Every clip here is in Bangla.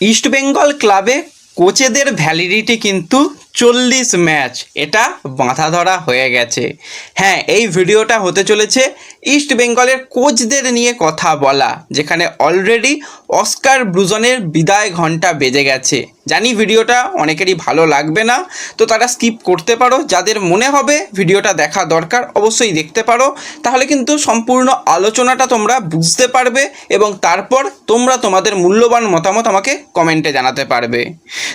ইস্টবেঙ্গল ক্লাবে কোচেদের ভ্যালিডিটি কিন্তু 40 ম্যাচ, এটা বাঁধা ধরা হয়ে গেছে। হ্যাঁ, এই ভিডিওটা হতে চলেছে ইস্টবেঙ্গলের কোচদের নিয়ে কথা বলা, যেখানে অলরেডি অস্কার ব্রুজনের বিদায় ঘন্টা বেজে গেছে। জানি ভিডিওটা অনেকেরই ভালো লাগবে না, তো তারা স্কিপ করতে পারো। যাদের মনে হবে ভিডিওটা দেখা দরকার অবশ্যই দেখতে পারো, তাহলে কিন্তু সম্পূর্ণ আলোচনাটা তোমরা বুঝতে পারবে এবং তারপর তোমরা তোমাদের মূল্যবান মতামত আমাকে কমেন্টে জানাতে পারবে।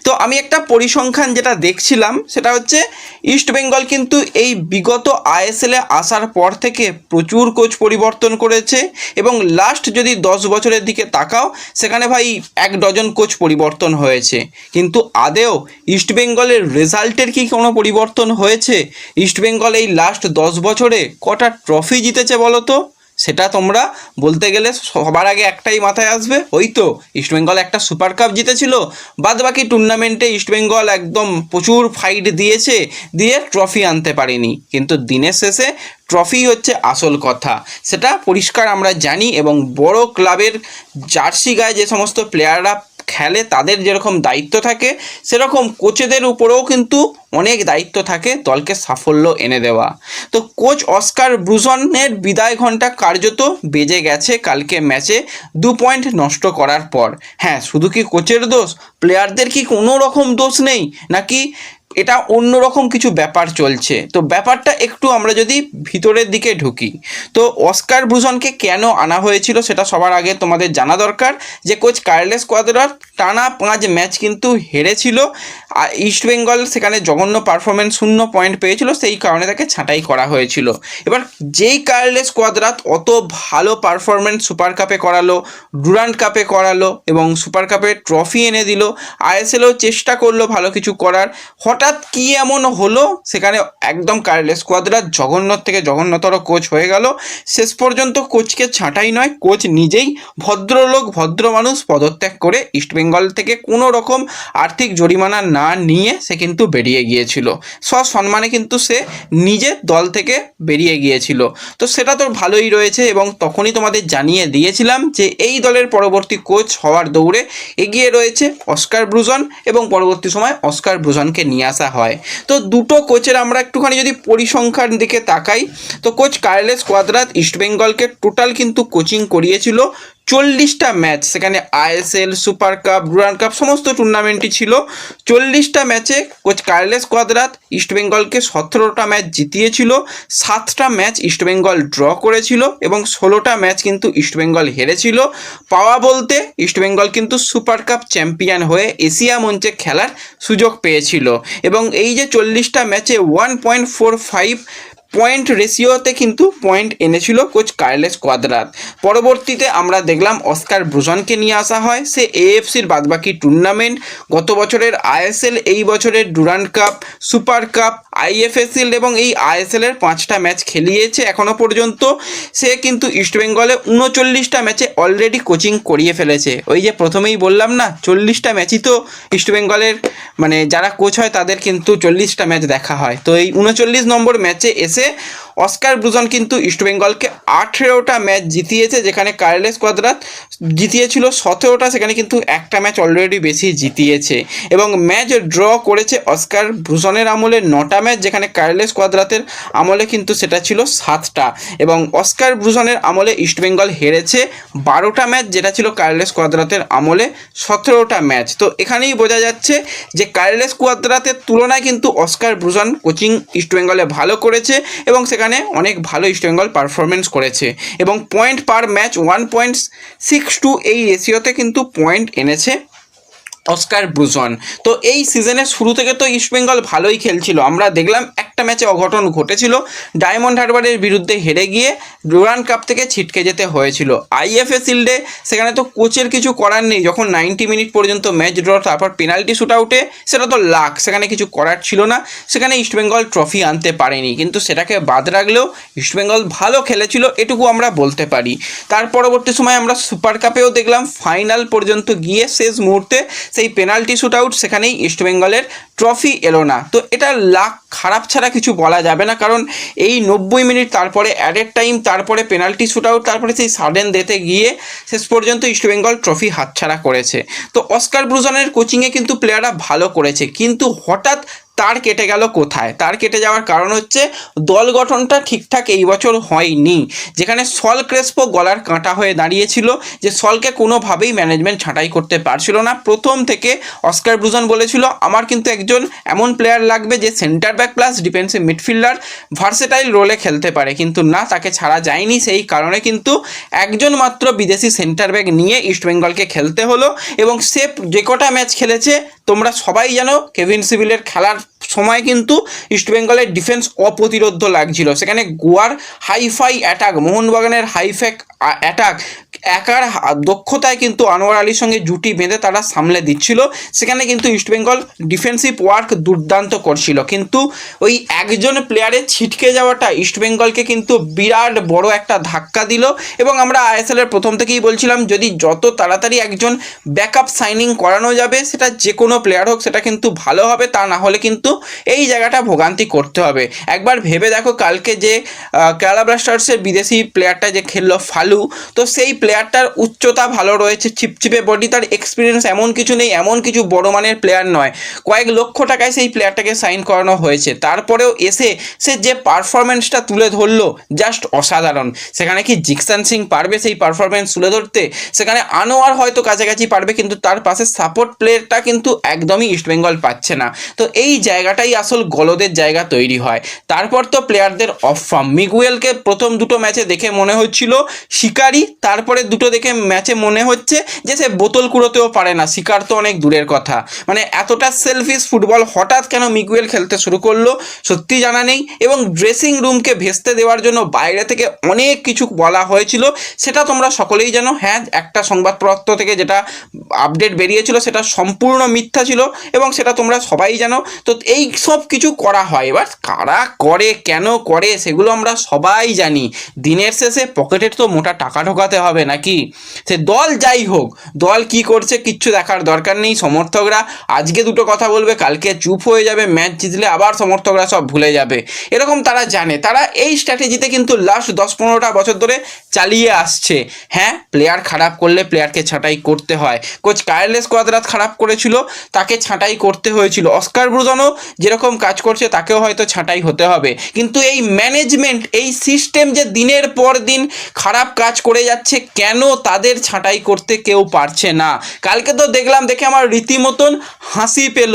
তো আমি একটা পরিসংখ্যান যেটা দেখছিলাম সেটা হচ্ছে ইস্টবেঙ্গল কিন্তু এই বিগত আইএসএলে আসার পর থেকে প্রচুর কোচ পরিবর্তন করেছে এবং লাস্ট যদি 10 বছরের দিকে তাকাও সেখানে ভাই 1 ডজন কোচ পরিবর্তন হয়েছে। কিন্তু আদেও ইস্টবেঙ্গলের রেজাল্টের কি কোনো পরিবর্তন হয়েছে? ইস্টবেঙ্গল এই লাস্ট 10 বছরে কটা ট্রফি জিতেছে বলো তো? সেটা তোমরা বলতে গেলে সবার আগে একটাই মাথায় আসবে, ওই তো ইস্টবেঙ্গল একটা সুপার কাপ জিতেছিল। বাদ বাকি টুর্নামেন্টে ইস্টবেঙ্গল একদম প্রচুর ফাইট দিয়েছে, দিয়ে ট্রফি আনতে পারেনি। কিন্তু দিনের শেষে ট্রফি হচ্ছে আসল কথা, সেটা পরিষ্কার আমরা জানি। এবং বড় ক্লাবের জার্সি গায়ে যে সমস্ত প্লেয়াররা খেলে তাদের যেরকম দায়িত্ব থাকে, সেরকম কোচেদের উপরেও কিন্তু অনেক দায়িত্ব থাকে দলকে সাফল্য এনে দেওয়া। তো কোচ অস্কার ব্রুজনের বিদায় ঘন্টা কার্যত বেজে গেছে কালকে ম্যাচে 2 পয়েন্ট নষ্ট করার পর। হ্যাঁ, শুধু কি কোচের দোষ? প্লেয়ারদের কি কোনো রকম দোষ নেই, নাকি এটা অন্যরকম কিছু ব্যাপার চলছে? তো ব্যাপারটা একটু আমরা যদি ভিতরের দিকে ঢুকি, তো অস্কার ব্রুজনকে কেন আনা হয়েছিল সেটা সবার আগে তোমাদের জানা দরকার। যে কোচ কার্লেস কোয়াদ্রার টানা 5 ম্যাচ কিন্তু হেরেছিল, ইস্টবেঙ্গল সেখানে জঘন্য পারফরমেন্স, 0 পয়েন্ট পেয়েছিল, সেই কারণে তাকে ছাঁটাই করা হয়েছিল। এবার যেই কার্লেস কোয়াদ্রাত অত ভালো পারফরমেন্স সুপার কাপে করালো, ডুরান্ড কাপে করালো এবং সুপার কাপে ট্রফি এনে দিল, আইএসএলও চেষ্টা করলো ভালো কিছু করার, হঠাৎ কি এমন হলো সেখানে একদম কার্লেস কোয়াদ্রাত জঘন্য থেকে জঘন্যতর কোচ হয়ে গেল। শেষ পর্যন্ত কোচকে ছাঁটাই নয়, কোচ নিজেই ভদ্রলোক ভদ্র মানুষ পদত্যাগ করে ইস্টবেঙ্গল থেকে কোনো রকম আর্থিক জরিমানা না নিয়ে সে কিন্তু বেরিয়ে গিয়েছিল। সসম্মানে কিন্তু সে নিজের দল থেকে বেরিয়ে গিয়েছিল। তো সেটা তো ভালোই রয়েছে এবং তখনই তোমাদের জানিয়ে দিয়েছিলাম যে এই দলের পরবর্তী কোচ হওয়ার দৌড়ে এগিয়ে রয়েছে অস্কার ব্রুজন এবং পরবর্তী সময় অস্কার ব্রুজনকে নিয়ে আসা হয়। তো দুটো কোচের আমরা একটুখানি যদি পরিসংখ্যান দিকে তাকাই, তো কোচ কার্লেস কোয়াদ্রাত ইস্টবেঙ্গলকে টোটাল কিন্তু কোচিং করিয়েছিল 40টা ম্যাচ। সেখানে ISL, super cup, Durand cup সমস্ত টুর্নামেন্টই ছিল। 40টা ম্যাচে কোচ কার্লেস কোয়াদ্রাত ইস্টবেঙ্গলকে 17টা ম্যাচ জিতিয়েছিল, 7টা ম্যাচ ইস্টবেঙ্গল ড্র করেছিল এবং 16টা ম্যাচ কিন্তু ইস্টবেঙ্গল হেরেছিল। পাওয়া বলতে ইস্টবেঙ্গল কিন্তু সুপার কাপ চ্যাম্পিয়ন হয়ে এশিয়া মঞ্চে খেলার সুযোগ পেয়েছিল এবং এই যে 40টা ম্যাচে 1.45 পয়েন্ট রেশিওতে কিন্তু পয়েন্ট এনেছিল কোচ কার্লেস কোয়াদ্রাত। পরবর্তীতে আমরা দেখলাম অস্কার ব্রুজনকে নিয়ে আসা হয়। সে এএফসির বাদবাকি টুর্নামেন্ট, গত বছরের আইএসএল, এই বছরের ডুরান্ড কাপ, সুপার কাপ, আইএফএসএল এবং এই আইএসএলের 5টা ম্যাচ খেলিয়েছে এখনও পর্যন্ত। সে কিন্তু ইস্টবেঙ্গলে 39টা ম্যাচে অলরেডি কোচিং করিয়ে ফেলেছে। ওই যে প্রথমেই বললাম না, 40টা ম্যাচই তো ইস্টবেঙ্গলের মানে যারা কোচ হয় তাদের কিন্তু 40টা ম্যাচ দেখা হয়। তো এই 39 নম্বর ম্যাচে এসে অস্কার ব্রুজন কিন্তু ইস্টবেঙ্গলকে 18টা ম্যাচ জিতিয়েছে, যেখানে কার্লেস কোয়াদ্রাত জিতিয়েছিল 17টা। সেখানে কিন্তু একটা ম্যাচ অলরেডি বেশি জিতিয়েছে এবং ম্যাচ ড্র করেছে অস্কার ব্রুজনের আমলে 9টা ম্যাচ, যেখানে কার্লেস কোয়াদ্রাতের আমলে কিন্তু সেটা ছিল 7টা এবং অস্কার ব্রুজনের আমলে ইস্টবেঙ্গল হেরেছে 12টা ম্যাচ, যেটা ছিল কার্লেস কোয়াদ্রাতের আমলে 17টা ম্যাচ। তো এখানেই বোঝা যাচ্ছে যে কার্লেস কোয়াদ্রাতের তুলনায় কিন্তু অস্কার ব্রুজন কোচিং ইস্টবেঙ্গলে ভালো করেছে এবং সেখানে অনেক ভালো ইস্টবেঙ্গল পারফরমেন্স করেছে এবং পয়েন্ট পার ম্যাচ 1.62 এই রেশিওতে কিন্তু পয়েন্ট এনেছে অস্কার ব্রুজন। তো এই সিজনের শুরু থেকে তো ইস্টবেঙ্গল ভালোই খেলছিল। আমরা দেখলাম একটা ম্যাচে অঘটন ঘটেছিল, ডায়মন্ড হারবারের বিরুদ্ধে হেরে গিয়ে ডুরান্ড কাপ থেকে ছিটকে যেতে হয়েছিল। আইএফএ শিল্ডে সেখানে তো কোচের কিছু করার নেই, যখন 90 মিনিট পর্যন্ত ম্যাচ ড্র, তারপর পেনাল্টি শ্যুট আউটে, সেটা তো লাক, সেখানে কিছু করার ছিল না। সেখানে ইস্টবেঙ্গল ট্রফি আনতে পারেনি, কিন্তু সেটাকে বাদ রাখলেও ইস্টবেঙ্গল ভালো খেলেছিল, এটুকু আমরা বলতে পারি। তার পরবর্তী সময় আমরা সুপার কাপেও দেখলাম ফাইনাল পর্যন্ত গিয়ে শেষ মুহূর্তে সেই পেনাল্টি শ্যুট আউট, সেখানেই ইস্টবেঙ্গলের ট্রফি এলো না। তো এটা লাক খারাপ ছাড়া ছাড়া কিছু বলা যাবে না, কারণ এই 90 মিনিট, তারপরে অ্যাডেড টাইম, তারপরে পেনাল্টি শুট আউট, তারপরে সেই সাডেন ডেথে গিয়ে শেষ পর্যন্ত ইস্টবেঙ্গল ট্রফি হাতছাড়া করেছে। তো অস্কার ব্রুজনের কোচিংয়ে কিন্তু প্লেয়াররা ভালো করেছে, কিন্তু হঠাৎ তার কেটে গেল কোথায়? তার কেটে যাওয়ার কারণ হচ্ছে দল গঠনটা ঠিকঠাক এই বছর হয়নি, যেখানে সল ক্রেসপো গলার কাঁটা হয়ে দাঁড়িয়েছিল, যে সলকে কোনোভাবেই ম্যানেজমেন্ট ছাঁটাই করতে পারছিল না। প্রথম থেকে অস্কার ব্রুজন বলেছিল আমার কিন্তু একজন এমন প্লেয়ার লাগবে যে centre back plus defensive midfielder, versatile রোলে খেলতে পারে, কিন্তু না, তাকে ছাড়া যায়নি। সেই কারণে কিন্তু একজন মাত্র বিদেশি সেন্টার ব্যাক নিয়ে ইস্টবেঙ্গলকে খেলতে হলো, এবং সে যে কটা ম্যাচ খেলেছে তোমরা সবাই জানো, কেভিন সিভিলের খেলার সময় কিন্তু ইস্টবেঙ্গলের ডিফেন্স অপ্রতিরোধ্য লাগছিল। সেখানে গোয়ার হাইফাই অ্যাটাক, মোহনবাগানের হাইফ্যাক অ্যাটাক একার দক্ষতায় কিন্তু আনোয়ার আলীর সঙ্গে জুটি বেঁধে তারা সামলে দিচ্ছিল। সেখানে কিন্তু ইস্টবেঙ্গল ডিফেন্সিভ ওয়ার্ক দুর্দান্ত করছিল, কিন্তু ওই একজন প্লেয়ারের ছিটকে যাওয়াটা ইস্টবেঙ্গলকে কিন্তু বিরাট বড় একটা ধাক্কা দিল। এবং আমরা আইএসএলের প্রথম থেকেই বলছিলাম, যদি যত তাড়াতাড়ি একজন ব্যাকআপ সাইনিং করানো যাবে, সেটা যে কোনো প্লেয়ার হোক, সেটা কিন্তু ভালো হবে। তা না হলে কিন্তু এই জায়গাটা ভোগান্তি করতে হবে। একবার ভেবে দেখো, কালকে যে কেরালা ব্লাস্টার্সের বিদেশি প্লেয়ারটা যে খেললো ফালু, তো সেই প্লেয়ারটার উচ্চতা ভালো রয়েছে, চিপচিপে বডি, তার এক্সপিরিয়েন্স এমন কিছু নেই, এমন কিছু বড় মানের প্লেয়ার নয়, কয়েক লক্ষ টাকায় সেই প্লেয়ারটাকে সাইন করানো হয়েছে। তারপরেও এসে সে যে পারফরমেন্সটা তুলে ধরলো, জাস্ট অসাধারণ। সেখানে কি জিকসান সিং পারবে সেই পারফরমেন্স তুলে ধরতে? সেখানে আনোয়ার হয়তো কাছাকাছি পারবে, কিন্তু তার পাশে সাপোর্ট প্লেয়ারটা কিন্তু একদমই ইস্টবেঙ্গল পাচ্ছে না। তো এই জায়গাটাই আসল গলদের জায়গা তৈরি হয়। তারপর তো প্লেয়ারদের অফ ফর্ম। মিগুয়েলকে প্রথম দুটো ম্যাচে দেখে মনে হচ্ছিল শিকারি, তারপরে দুটো দেখে ম্যাচে মনে হচ্ছে যে সে বোতল কুড়োতেও পারে না, শিকার তো অনেক দূরের কথা। মানে এতটা সেলফিশ ফুটবল হঠাৎ কেন মিগুয়েল খেলতে শুরু করলো সত্যি জানা নেই। এবং ড্রেসিং রুমকে ভেস্তে দেওয়ার জন্য বাইরে থেকে অনেক কিছু বলা হয়েছিল, সেটা তোমরা সকলেই জানো। হ্যাঁ, একটা সংবাদপত্র থেকে যেটা আপডেট বেরিয়েছিল সেটা সম্পূর্ণ মিথ্যা ছিল, এবং সেটা তোমরা সবাই জানো। তো এই সব কিছু করা হয়, এবার কারা করে, কেন করে, সেগুলো আমরা সবাই জানি। দিনের শেষে পকেটের তো মোটা টাকা ঢোকাতে হবে নাকি? সে দল যাই হোক, দল কি করছে কিচ্ছু দেখার দরকার নেই। সমর্থকরা আজকে দুটো কথা বলবে, কালকে চুপ হয়ে যাবে, ম্যাচ জিতলে আবার সমর্থকরা সব ভুলে যাবে, এরকম তারা জানে। তারা এই স্ট্র্যাটেজিতে কিন্তু লাস্ট 10-15টা বছর ধরে চালিয়ে আসছে। হ্যাঁ, প্লেয়ার খারাপ করলে প্লেয়ারকে ছাঁটাই করতে হয়। কোচ কার্লেস কোয়াদ্রাস খারাপ করেছিল, তাকে ছাঁটাই করতে হয়েছিল। অস্কার ব্রুজনও যেরকম কাজ করছে তাকেও হয়তো ছাঁটাই হতে হবে, কিন্তু এই ম্যানেজমেন্ট, এই সিস্টেম যে দিনের পর দিন খারাপ কাজ করে যাচ্ছে, কেন তাদের ছাঁটাই করতে কেউ পারছে না? কালকে তো দেখলাম, দেখে আমার রীতিমতন হাসি পেল,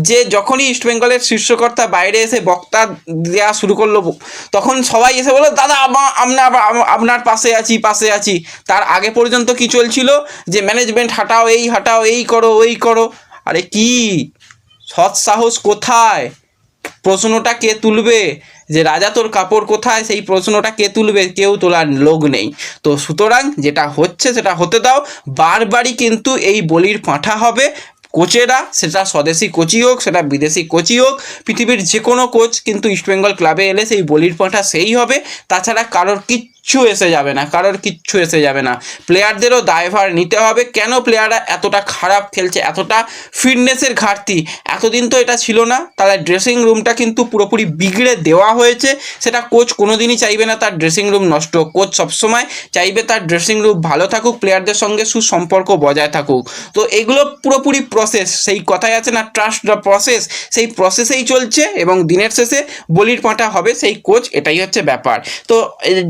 যে যখনই ইস্টবেঙ্গলের শীর্ষকর্তা বাইরে এসে বক্তা দেওয়া শুরু করলো, তখন সবাই এসে বললো দাদা আপনার পাশে আছি। তার আগে পর্যন্ত কি চলছিল, যে ম্যানেজমেন্ট হাঁটাও, এই করো, ওই করো। আরে কি সৎ সাহস কোথায়? প্রশ্নটা কে তুলবে? যে রাজা তোর কাপড় কোথায়, সেই প্রশ্নটা কে তুলবে? কেউ তোলার লোক নেই। তো সুতরাং যেটা হচ্ছে সেটা হতে দাও। বারবারই কিন্তু এই বলির পাঁঠা হবে কোচেরা, সেটা স্বদেশি কোচই হোক, সেটা বিদেশি কোচই হোক, পৃথিবীর যে কোনো কোচ কিন্তু ইস্টবেঙ্গল ক্লাবে এলে সেই বলির পাঁঠা সেই হবে। তাছাড়া কারোর কিচ্ছু এসে যাবে না। প্লেয়ারদেরও দায়ভার নিতে হবে। কেন প্লেয়াররা এতটা খারাপ খেলছে, এতটা ফিটনেসের ঘাটতি? এতদিন তো এটা ছিল না। তাহলে ড্রেসিং রুমটা কিন্তু পুরোপুরি বিগড়ে দেওয়া হয়েছে। সেটা কোচ কোনোদিনই চাইবে না তার ড্রেসিং রুম নষ্ট। কোচ সবসময় চাইবে তার ড্রেসিং রুম ভালো থাকুক, প্লেয়ারদের সঙ্গে সুসম্পর্ক বজায় থাকুক। তো এগুলো পুরোপুরি প্রসেস, সেই কথাই আছে না, ট্রাস্ট দ্য প্রসেস, সেই প্রসেসেই চলছে। এবং দিনের শেষে বলির পাঁঠা হবে সেই কোচ, এটাই হচ্ছে ব্যাপার। তো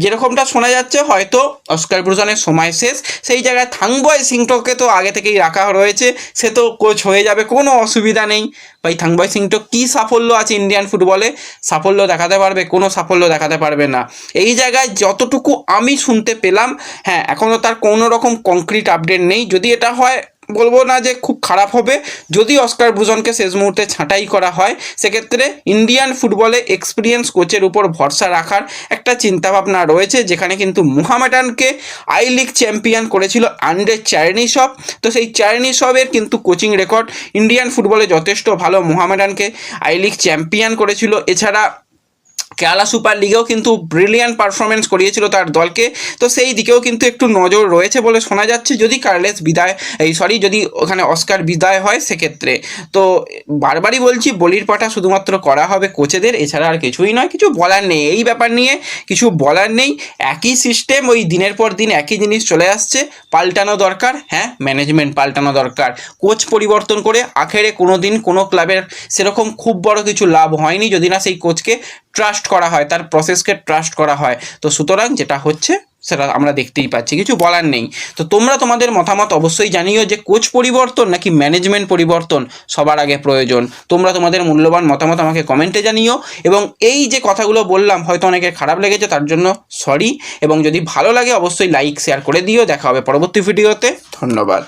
যেরকমটা শোনা যাচ্ছে, হয়তো অস্কার ব্রুজনের সময় শেষ। সেই জায়গায় থাংবয় সিংটোকে তো আগে থেকেই রাখা রয়েছে, সে তো কোচ হয়ে যাবে, কোনো অসুবিধা নেই। ভাই থাংবয় সিংটো কী সাফল্য আছে ইন্ডিয়ান ফুটবলে? সাফল্য দেখাতে পারবে? কোনো সাফল্য দেখাতে পারবে না। এই জায়গায় যতটুকু আমি শুনতে পেলাম, হ্যাঁ, এখনও তার কোনো রকম কংক্রিট আপডেট নেই। যদি এটা হয়, বলবো না যে খুব খারাপ হবে। যদি অস্কার ব্রুজনকে শেষ মুহূর্তে ছাঁটাই করা হয়, সেক্ষেত্রে ইন্ডিয়ান ফুটবলে এক্সপিরিয়েন্স কোচের উপর ভরসা রাখার একটা চিন্তাভাবনা রয়েছে, যেখানে কিন্তু মোহামেডানকে আই লিগ চ্যাম্পিয়ন করেছিল আন্ডে চার্নিসভ। তো সেই চার্নিসভের কিন্তু কোচিং রেকর্ড ইন্ডিয়ান ফুটবলে যথেষ্ট ভালো। মোহামেডানকে আই লিগ চ্যাম্পিয়ন করেছিল। এছাড়া কেরালা সুপার লিগেও কিন্তু ব্রিলিয়ান্ট পারফরমেন্স করিয়েছিল তার দলকে, তো সেই দিকেও কিন্তু একটু নজর রয়েছে বলে শোনা যাচ্ছে যদি যদি ওখানে অস্কার বিদায় হয় সেক্ষেত্রে। তো বারবারই বলছি, বলির পাঠা শুধুমাত্র করা হবে কোচেদের, এছাড়া আর কিছুই নয়, কিছু বলার নেই এই ব্যাপার নিয়ে, কিছু বলার নেই। একই সিস্টেম, ওই দিনের পর দিন একই জিনিস চলে আসছে। পাল্টানো দরকার, হ্যাঁ ম্যানেজমেন্ট পাল্টানো দরকার। কোচ পরিবর্তন করে আখেরে কোনো দিন কোনো ক্লাবের সেরকম খুব বড় কিছু লাভ হয়নি যদি না সেই কোচকে ট্রাস্ট করা হয়, তার প্রসেসকে ট্রাস্ট করা হয়। তো সুতরাং যেটা হচ্ছে সেটা আমরা দেখতেই পাচ্ছি, কিছু বলার নেই। তো তোমরা তোমাদের মতামত অবশ্যই জানিও যে কোচ পরিবর্তন নাকি ম্যানেজমেন্ট পরিবর্তন সবার আগে প্রয়োজন। তোমরা তোমাদের মূল্যবান মতামত আমাকে কমেন্টে জানিও। এবং এই যে কথাগুলো বললাম হয়তো অনেকের খারাপ লেগেছে, তার জন্য সরি। এবং যদি ভালো লাগে অবশ্যই লাইক শেয়ার করে দিও। দেখা হবে পরবর্তী ভিডিওতে। ধন্যবাদ।